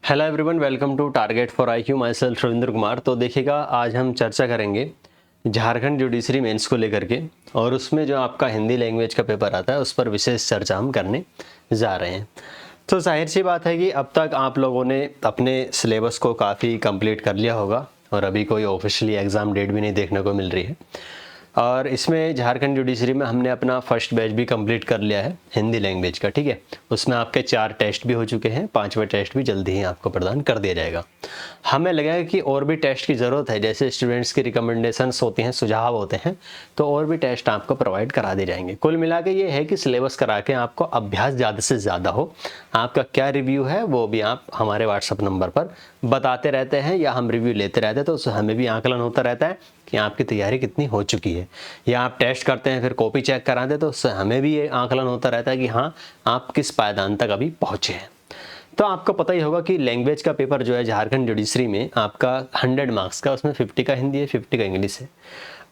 Hello everyone, welcome to target for IQ. Myself Ravindra Kumar. तो देखिएगा, आज हम चर्चा करेंगे झारखंड जुडिशरी मेंस को लेकर के, और उसमें जो आपका हिंदी लैंग्वेज का पेपर आता है उस पर विशेष चर्चा हम करने जा रहे हैं। तो जाहिर सी बात है कि अब तक आप लोगों ने अपने सिलेबस को काफ़ी कंप्लीट कर लिया होगा और अभी कोई ऑफिशियली एग्ज़ाम डेट भी नहीं देखने को मिल रही है। और इसमें झारखंड जुडिशरी में हमने अपना फर्स्ट बैच भी कंप्लीट कर लिया है हिंदी लैंग्वेज का, ठीक है। उसमें आपके 4 टेस्ट भी हो चुके हैं, 5वां टेस्ट भी जल्दी ही आपको प्रदान कर दिया जाएगा। हमें लगा कि और भी टेस्ट की ज़रूरत है, जैसे स्टूडेंट्स की रिकमेंडेशंस होती हैं, सुझाव होते हैं, तो और भी टेस्ट आपको प्रोवाइड करा दिए जाएंगे। कुल मिला के ये है कि सिलेबस करा के आपको अभ्यास ज़्यादा से ज़्यादा हो। आपका क्या रिव्यू है वो भी आप हमारे व्हाट्सअप नंबर पर बताते रहते हैं या हम रिव्यू लेते रहते हैं, तो उससे हमें भी आकलन होता रहता है कि आपकी तैयारी कितनी हो चुकी है। या आप टेस्ट करते हैं फिर कॉपी चेक कराते, तो उससे हमें भी ये आकलन होता रहता है कि हाँ, आप किस पायदान तक अभी पहुँचे हैं। तो आपको पता ही होगा कि लैंग्वेज का पेपर जो है झारखंड जुडिशरी में आपका 100 मार्क्स का, उसमें 50 का हिंदी है, 50 का इंग्लिश है।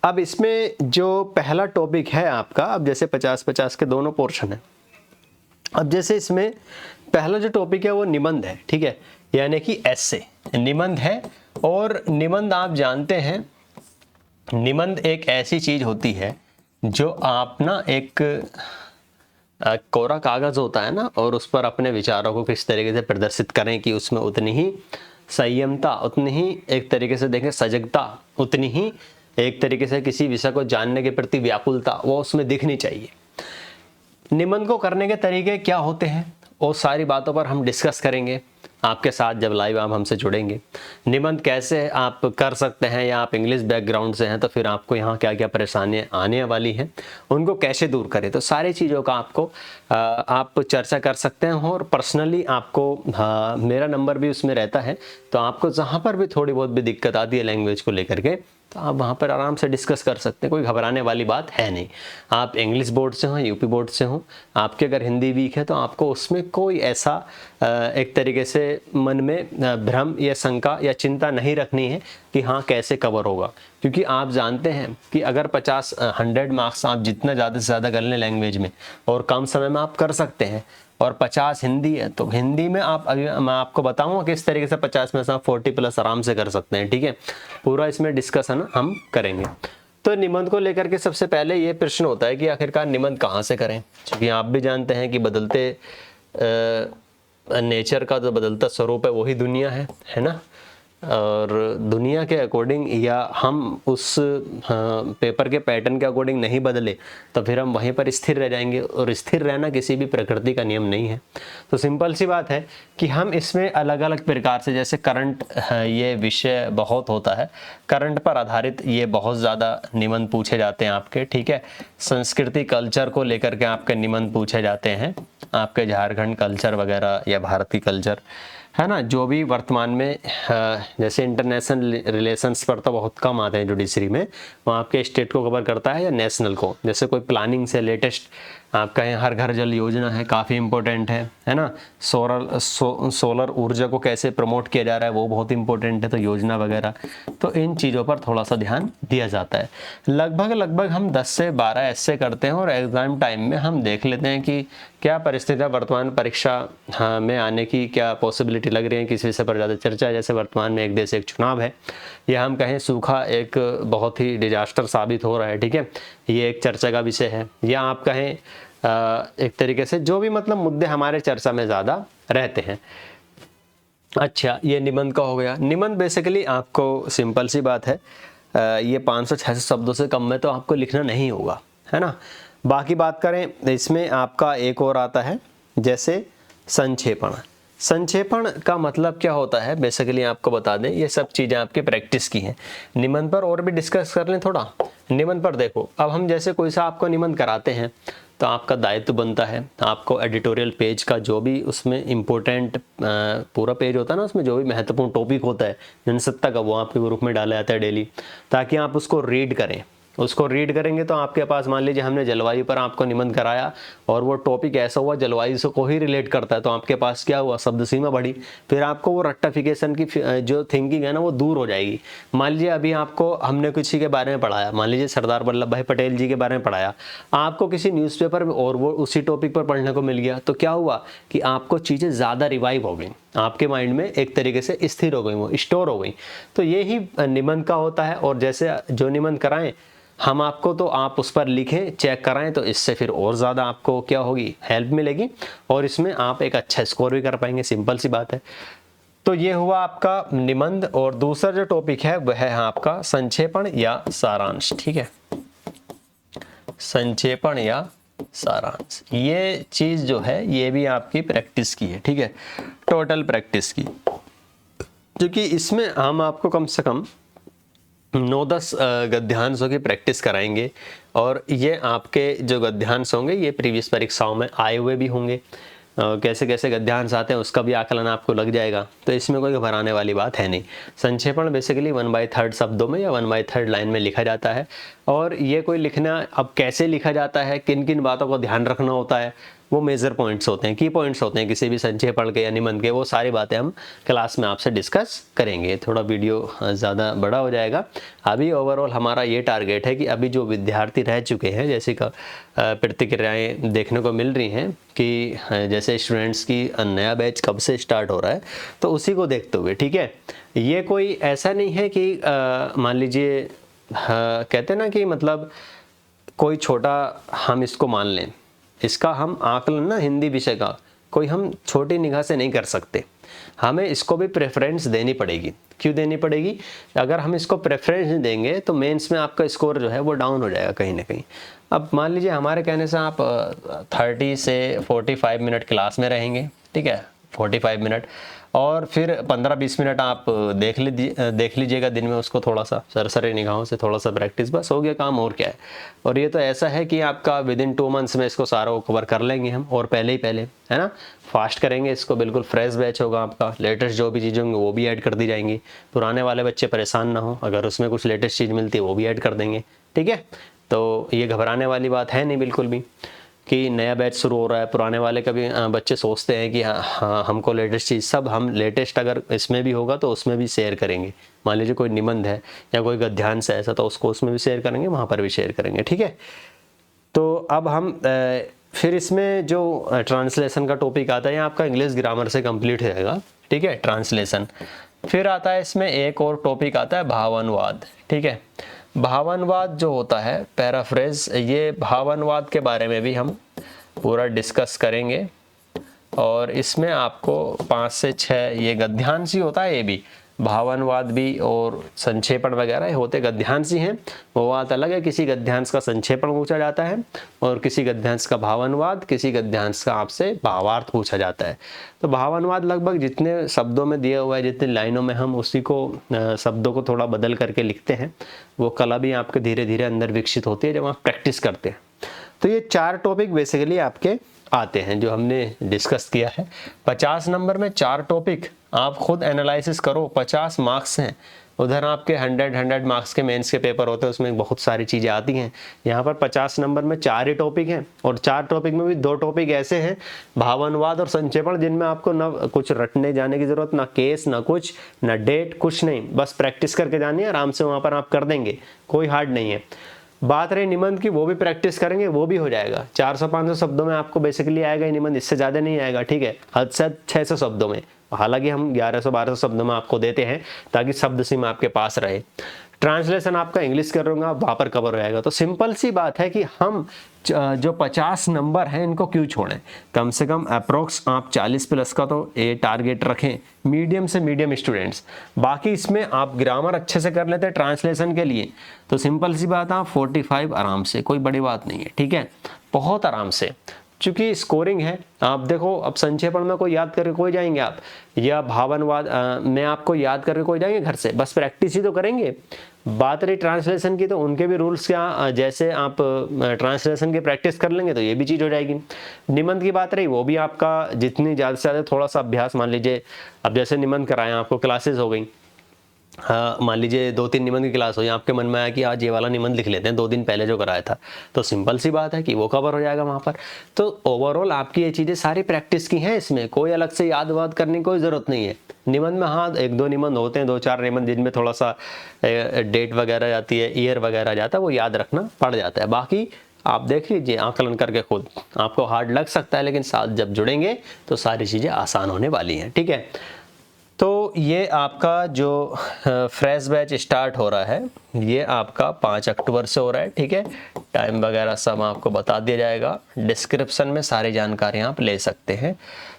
अब इसमें जो पहला टॉपिक है आपका, अब जैसे 50-50 के दोनों पोर्शन है। अब जैसे इसमें पहला जो टॉपिक है वो निबंध है, ठीक है, यानी कि एस्से निबंध है। और निबंध आप जानते हैं, निबंध एक ऐसी चीज होती है जो आप ना एक कोरा कागज होता है ना, और उस पर अपने विचारों को किस तरीके से प्रदर्शित करें कि उसमें उतनी ही संयमता, उतनी ही एक तरीके से देखें सजगता, उतनी ही एक तरीके से किसी विषय को जानने के प्रति व्याकुलता वो उसमें दिखनी चाहिए। निबंध को करने के तरीके क्या होते हैं, वो सारी बातों पर हम डिस्कस करेंगे आपके साथ जब लाइव आप हमसे जुड़ेंगे। निबंध कैसे आप कर सकते हैं, या आप इंग्लिश बैकग्राउंड से हैं तो फिर आपको यहाँ क्या क्या परेशानियाँ आने वाली हैं, उनको कैसे दूर करें, तो सारी चीज़ों का आपको आप चर्चा कर सकते हैं। और पर्सनली आपको मेरा नंबर भी उसमें रहता है, तो आपको जहाँ पर भी थोड़ी बहुत भी दिक्कत आती है लैंग्वेज को लेकर के, तो आप वहाँ पर आराम से डिस्कस कर सकते हैं। कोई घबराने वाली बात है नहीं। आप इंग्लिश बोर्ड से हों, यूपी बोर्ड से हों, आपके अगर हिंदी वीक है तो आपको उसमें कोई ऐसा एक तरीके से मन में भ्रम या शंका या चिंता नहीं रखनी है कि हाँ कैसे कवर होगा। क्योंकि आप जानते हैं कि अगर 100 मार्क्स आप जितना ज़्यादा से ज़्यादा कर लें लैंग्वेज में और कम समय में आप कर सकते हैं, और 50 हिंदी है तो हिंदी में आप, अभी मैं आपको बताऊंगा किस तरीके से 50 में से आप 40+ आराम से कर सकते हैं, ठीक है। पूरा इसमें डिस्कशन हम करेंगे। तो निबंध को लेकर के सबसे पहले ये प्रश्न होता है कि आखिरकार निबंध कहाँ से करें, क्योंकि आप भी जानते हैं कि बदलते नेचर का जो बदलता स्वरूप है वही दुनिया है ना। और दुनिया के अकॉर्डिंग या हम उस पेपर के पैटर्न के अकॉर्डिंग नहीं बदले तो फिर हम वहीं पर स्थिर रह जाएंगे, और स्थिर रहना किसी भी प्रकृति का नियम नहीं है। तो सिंपल सी बात है कि हम इसमें अलग अलग प्रकार से, जैसे करंट ये विषय बहुत होता है, करंट पर आधारित ये बहुत ज़्यादा निबंध पूछे जाते हैं आपके, ठीक है। संस्कृति कल्चर को लेकर के आपके निबंध पूछे जाते हैं, आपके झारखंड कल्चर वगैरह या भारतीय कल्चर, है ना। जो भी वर्तमान में जैसे इंटरनेशनल रिलेशंस पर तो बहुत कम आते हैं जुडिशरी में, वो आपके स्टेट को कवर करता है या नेशनल को। जैसे कोई प्लानिंग से लेटेस्ट आपका यहाँ हर घर जल योजना है, काफ़ी इंपॉर्टेंट है ना। सोलर ऊर्जा को कैसे प्रमोट किया जा रहा है वो बहुत इंपॉर्टेंट है, तो योजना वगैरह, तो इन चीज़ों पर थोड़ा सा ध्यान दिया जाता है। लगभग हम 10 से 12 ऐसे करते हैं, और एग्ज़ाम टाइम में हम देख लेते हैं कि क्या परिस्थितियाँ वर्तमान परीक्षा में आने की क्या पॉसिबिलिटी लग रही है, किस विषय पर ज़्यादा चर्चा है। जैसे वर्तमान में एक देश एक चुनाव है, या हम कहें सूखा एक बहुत ही डिजास्टर साबित हो रहा है, ठीक है, ये एक चर्चा का विषय है। या आप कहें एक तरीके से जो भी मतलब मुद्दे हमारे चर्चा में ज़्यादा रहते हैं। अच्छा, ये निबंध का हो गया। निबंध बेसिकली आपको सिंपल सी बात है, ये 500-600 शब्दों से कम में तो आपको लिखना नहीं होगा, है ना। बाकी बात करें इसमें आपका एक और आता है, जैसे संक्षेपण। संक्षेपण का मतलब क्या होता है, बेसिकली आपको बता दें, ये सब चीज़ें आपकी प्रैक्टिस की हैं। निबंध पर और भी डिस्कस कर लें थोड़ा। निबंध पर देखो, अब हम जैसे कोई सा आपको निबंध कराते हैं तो आपका दायित्व बनता है, आपको एडिटोरियल पेज का जो भी उसमें इम्पोर्टेंट पूरा पेज होता है ना, उसमें जो भी महत्वपूर्ण टॉपिक होता है जनसत्ता का, वो आपके ग्रुप में डाला जाता है डेली, ताकि आप उसको रीड करें। उसको रीड करेंगे तो आपके पास, मान लीजिए हमने जलवायु पर आपको निबंध कराया और वो टॉपिक ऐसा हुआ जलवायु से को ही रिलेट करता है, तो आपके पास क्या हुआ, शब्द सीमा बढ़ी। फिर आपको वो रट्टाफिकेशन की जो थिंकिंग है ना वो दूर हो जाएगी। मान लीजिए अभी आपको हमने किसी के बारे में पढ़ाया, मान लीजिए सरदार वल्लभ भाई पटेल जी के बारे में पढ़ाया, आपको किसी न्यूज़पेपर में और वो उसी टॉपिक पर पढ़ने को मिल गया, तो क्या हुआ कि आपको चीज़ें ज़्यादा रिवाइव हो गई। आपके माइंड में एक तरीके से स्थिर हो गई, वो स्टोर हो गई। तो ये ही निबंध का होता है। और जैसे जो निबंध कराएं हम आपको, तो आप उस पर लिखें, चेक कराएं, तो इससे फिर और ज़्यादा आपको क्या होगी, हेल्प मिलेगी और इसमें आप एक अच्छा स्कोर भी कर पाएंगे। सिंपल सी बात है। तो ये हुआ आपका निबंध। और दूसरा जो टॉपिक है वह है आपका संक्षेपण या सारांश। ठीक है, संक्षेपण या सारांश, ये चीज जो है ये भी आपकी प्रैक्टिस की है। ठीक है, टोटल प्रैक्टिस की, क्योंकि इसमें हम आपको कम से कम 9-10 गद्यांशों की प्रैक्टिस कराएंगे। और ये आपके जो गद्यांश होंगे ये प्रीवियस परीक्षाओं में आए हुए भी होंगे। कैसे कैसे गद्यांश आते हैं उसका भी आकलन आपको लग जाएगा। तो इसमें कोई घबराने वाली बात है नहीं। संक्षेपण बेसिकली 1/3 शब्दों में या 1/3 लाइन में लिखा जाता है। और ये कोई लिखना, अब कैसे लिखा जाता है, किन किन बातों को ध्यान रखना होता है, वो मेजर पॉइंट्स होते हैं, की पॉइंट्स होते हैं किसी भी संक्षेपण के या निबंध के। वो सारी बातें हम क्लास में आपसे डिस्कस करेंगे। थोड़ा वीडियो ज़्यादा बड़ा हो जाएगा। अभी ओवरऑल हमारा ये टारगेट है कि अभी जो विद्यार्थी रह चुके हैं, जैसे का प्रतिक्रियाएं देखने को मिल रही हैं कि जैसे स्टूडेंट्स की नया बैच कब से स्टार्ट हो रहा है, तो उसी को देखते हुए, ठीक है, ये कोई ऐसा नहीं है कि मान लीजिए कहते हैं ना कि मतलब कोई छोटा हम इसको मान लें, इसका हम आकलन ना हिंदी विषय का कोई हम छोटी निगाह से नहीं कर सकते। हमें इसको भी प्रेफरेंस देनी पड़ेगी। क्यों देनी पड़ेगी? अगर हम इसको प्रेफरेंस नहीं देंगे तो मेंस में आपका स्कोर जो है वो डाउन हो जाएगा कहीं ना कहीं। अब मान लीजिए हमारे कहने से आप 30 से 45 मिनट क्लास में रहेंगे, ठीक है, 45 मिनट, और फिर 15-20 मिनट आप देख लीजिएगा दिन में उसको, थोड़ा सा सरसरी निगाहों से थोड़ा सा प्रैक्टिस, बस हो गया काम, और क्या है। और ये तो ऐसा है कि आपका विदिन 2 मंथ्स में इसको सारा कवर कर लेंगे हम, और पहले ही पहले, है ना, फास्ट करेंगे इसको, बिल्कुल फ्रेश बैच होगा आपका। लेटेस्ट जो भी चीज़ें होंगी वो भी ऐड कर दी जाएंगी। पुराने वाले बच्चे परेशान ना हो, अगर उसमें कुछ लेटेस्ट चीज़ मिलती है वो भी ऐड कर देंगे। ठीक है, तो ये घबराने वाली बात है नहीं बिल्कुल भी कि नया बैच शुरू हो रहा है। पुराने वाले कभी बच्चे सोचते हैं कि हाँ हमको लेटेस्ट चीज़, सब हम लेटेस्ट अगर इसमें भी होगा तो उसमें भी शेयर करेंगे। मान लीजिए कोई निबंध है या कोई गद्यांश है ऐसा, तो उसको उसमें भी शेयर करेंगे, वहाँ पर भी शेयर करेंगे। ठीक है, तो अब हम फिर इसमें जो ट्रांसलेशन का टॉपिक आता है, यहाँ आपका इंग्लिश ग्रामर से कंप्लीट हो जाएगा। ठीक है, ट्रांसलेशन। फिर आता है इसमें एक और टॉपिक आता है भावानुवाद। ठीक है, भावानुवाद जो होता है, पैराफ्रेज, ये भावानुवाद के बारे में भी हम पूरा डिस्कस करेंगे। और इसमें आपको 5 से 6 ये गद्यांश ही होता है, ये भी भावानुवाद भी और संक्षेपण वगैरह होते गद्यांश ही हैं। वो बात अलग है, किसी गद्यांश का संक्षेपण पूछा जाता है और किसी गद्यांश का भावानुवाद, किसी गद्यांश का आपसे भावार्थ पूछा जाता है। तो भावानुवाद लगभग जितने शब्दों में दिया हुआ है, जितनी लाइनों में हम उसी को शब्दों को थोड़ा बदल करके लिखते हैं, वो कला भी आपके धीरे धीरे अंदर विकसित होती है जब आप प्रैक्टिस करते हैं। तो ये 4 टॉपिक बेसिकली आपके आते हैं जो हमने डिस्कस किया है। 50 नंबर में 4 टॉपिक, आप खुद एनालिसिस करो, 50 मार्क्स हैं। उधर आपके 100 मार्क्स के मेंस के पेपर होते हैं, उसमें बहुत सारी चीज़ें आती हैं। यहाँ पर 50 नंबर में 4 ही टॉपिक हैं, और 4 टॉपिक में भी 2 टॉपिक ऐसे हैं, भावानुवाद और संक्षेपण, जिनमें आपको ना कुछ रटने जाने की ज़रूरत, ना केस, ना कुछ, ना डेट, कुछ नहीं, बस प्रैक्टिस करके जानी है, आराम से वहाँ पर आप कर देंगे, कोई हार्ड नहीं है। बात रही निबंध की, वो भी प्रैक्टिस करेंगे, वो भी हो जाएगा। 400-500 शब्दों में आपको बेसिकली आएगा ही निबंध, इससे ज़्यादा नहीं आएगा। ठीक है, हद से 600 शब्दों में, हालांकि हम 1100-1200 शब्दों में आपको देते हैं ताकि शब्द सीमा आपके पास रहे। ट्रांसलेशन आपका इंग्लिश कर रहूँगा, वहाँ पर कवर हो जाएगा। तो सिंपल सी बात है कि हम जो 50 नंबर हैं इनको क्यों छोड़ें, कम से कम अप्रोक्स आप 40+ का तो ये टारगेट रखें, मीडियम से मीडियम स्टूडेंट्स। बाकी इसमें आप ग्रामर अच्छे से कर लेते हैं ट्रांसलेशन के लिए, तो सिंपल सी बात, आप 45 आराम से, कोई बड़ी बात नहीं है। ठीक है, बहुत आराम से, चूंकि स्कोरिंग है। आप देखो, अब संक्षेपण में कोई याद करके कोई जाएंगे आप, या भावानुवाद में आपको याद करके कोई जाएंगे घर से, बस प्रैक्टिस ही तो करेंगे। बात रही ट्रांसलेशन की, तो उनके भी रूल्स क्या, जैसे आप ट्रांसलेशन की प्रैक्टिस कर लेंगे तो ये भी चीज़ हो जाएगी। निबंध की बात रही, वो भी आपका जितनी ज़्यादा से ज़्यादा थोड़ा सा अभ्यास, मान लीजिए अब जैसे निबंध कराएं, आपको क्लासेस हो गई, हाँ मान लीजिए 2-3 निबंध की क्लास हो, या आपके मन में आया कि आज ये वाला निबंध लिख लेते हैं 2 दिन पहले जो कराया था, तो सिंपल सी बात है कि वो कवर हो जाएगा वहाँ पर। तो ओवरऑल आपकी ये चीज़ें सारी प्रैक्टिस की हैं, इसमें कोई अलग से याद वाद करने की कोई ज़रूरत नहीं है। निबंध में हाँ 1-2 निबंध होते हैं, 2-4 निबंध जिनमें थोड़ा सा डेट वगैरह जाती है, ईयर वगैरह जाता है, वो याद रखना पड़ जाता है। बाकी आप देख लीजिए आकलन करके खुद, आपको हार्ड लग सकता है लेकिन साथ जब जुड़ेंगे तो सारी चीज़ें आसान होने वाली हैं। ठीक है, तो ये आपका जो फ्रेश बैच स्टार्ट हो रहा है ये आपका 5 अक्टूबर से हो रहा है। ठीक है, टाइम वगैरह सब आपको बता दिया जाएगा, डिस्क्रिप्शन में सारी जानकारी आप ले सकते हैं।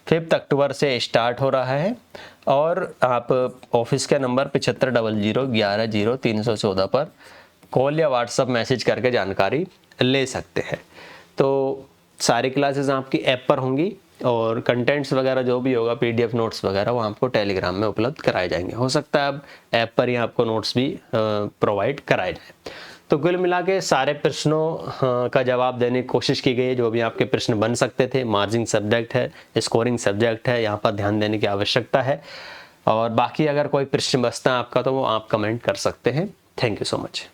5 अक्टूबर से स्टार्ट हो रहा है और आप ऑफिस के नंबर 7500110314 पर कॉल या व्हाट्सअप मैसेज करके जानकारी ले सकते हैं। तो सारी क्लासेस आपकी ऐप पर होंगी और कंटेंट्स वगैरह जो भी होगा पीडीएफ नोट्स वगैरह वो आपको टेलीग्राम में उपलब्ध कराए जाएंगे। हो सकता है अब ऐप पर ही आपको नोट्स भी प्रोवाइड कराए जाए। तो कुल मिला के सारे प्रश्नों का जवाब देने की कोशिश की गई है, जो भी आपके प्रश्न बन सकते थे। मार्जिंग सब्जेक्ट है, स्कोरिंग सब्जेक्ट है, यहाँ पर ध्यान देने की आवश्यकता है। और बाकी अगर कोई प्रश्न बचता है आपका तो वो आप कमेंट कर सकते हैं। Thank you so much.